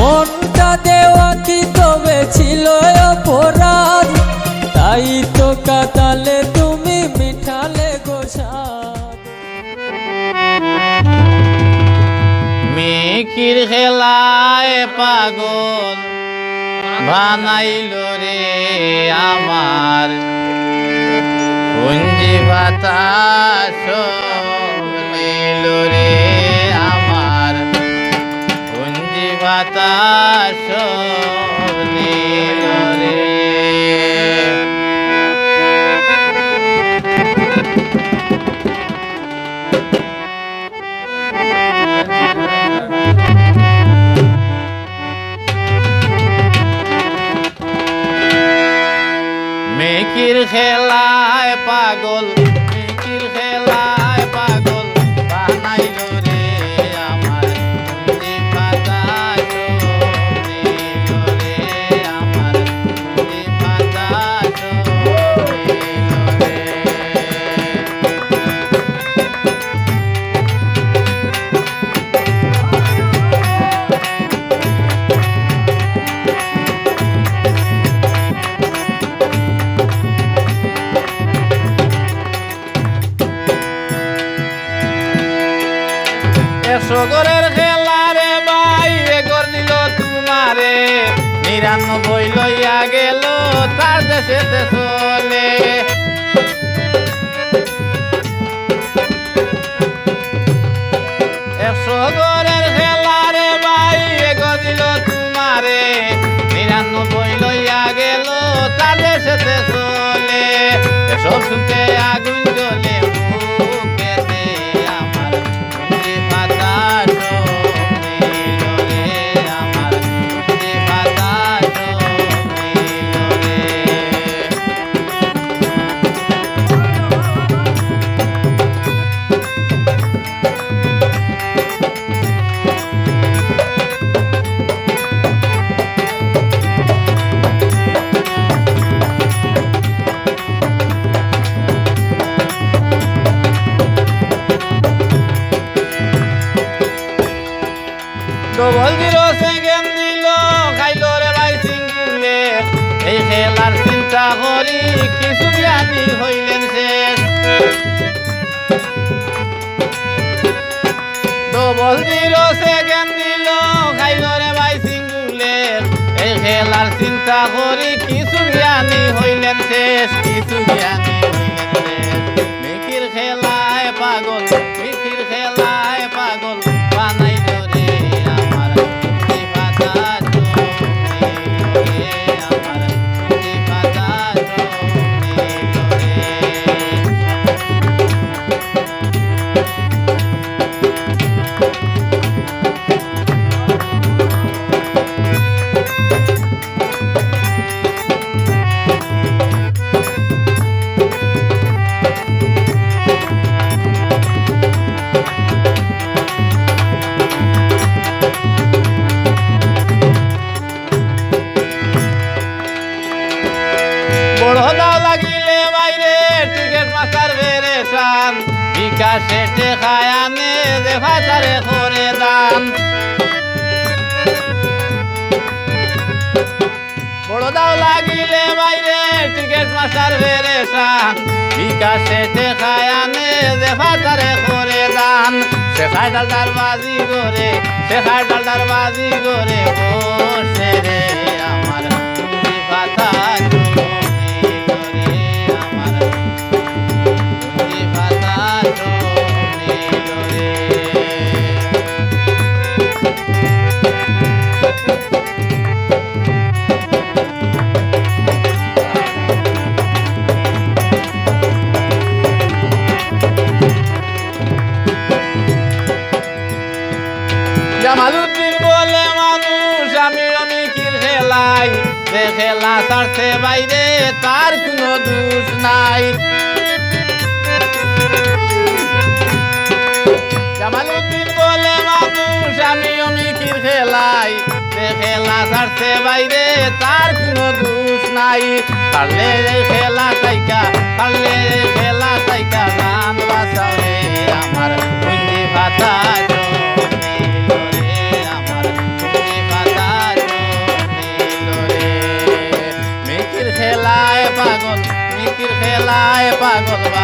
মনটা দেওয়া কি তবে ছিল অপরাধ, তাই তো কাতালে তুমি মিঠালে গোসাদ। মিকির খেলায় পাগল বানাইল রে আমার, পুঞ্জি বাতাস নীল রে আমার, পুঞ্জি বাতাস নীল রে। মিকির খেলায় পাগল, মিকির খেলায় পাগল বানাইল রে আমার, পুঞ্জি বাতাস নীল রে আমার, পুঞ্জি বাতাস নীল রে। সগরের খেলা রে ভাই এগর দিল তোমারে, ৯৯ লইয়া গেল তার দেশেতে চলে। সগরের খেলা রে ভাই এগর দিল তোমারে, ৯৯ লইয়া গেল তার দেশেতে চলে। সব শুনতে আগুন জ্বলে বুকেতে আমার, পুঞ্জি বাতাস নীল রে আমার, পুঞ্জি বাতাস নীল রে। ডবল জিরো সেকেন্ড দিল খাইল রে ভাই সিঙ্গুলে, এই খেলার চিন্তা করি কিছু জ্ঞানী হইলেন শেষ। ডবল জিরো সেকেন্ড দিল খাইল রে ভাই সিঙ্গুলে, এই খেলার চিন্তা করি কিছু জ্ঞানী হইলেন শেষ, কিছু জ্ঞানী হইলেন শেষ। মিকির খেলায় পাগল, মিকির খেলায় পাগল বানাইল রে আমার, পুঞ্জি বাতাস নীল রে আমার, পুঞ্জি বাতাস নীল রে। বড় দাও লাগিলে বাইরে টিকেট মাস্টার বেরেশান, বিকাশে টেকায় আনে যে ভাতারে করে দান। বড় দাও লাগিলে বাইরে টিকেট মাস্টার বেরেশান, বিকাশে টেকায় আনে যে ভাতারে করে দান। শেখায় ডালদার বাজি করে, শেখায় ডালদার বাজি করে বসে রে আমার, পুঞ্জি বাতাস নীল রে আমার, পুঞ্জি বাতাস নীল রে। জামালউদ্দিন বলে মানুষ আমি মিকির খেলাই, যে খেলা ছাড়ছে বাইরে তার কোনো দোষ নাই। জামালউদ্দিন বলে মানুষ আমি মিকির খেলাই, যে খেলা ছাড়ছে বাইরে তার কোনো দোষ নাই। পারলে খেলা তাইকা, পারলে খেলা তাইকা গান বাঁচাও রে আমার, পুঞ্জি বাতাস নীল রে আমার, পুঞ্জি বাতাস পাগল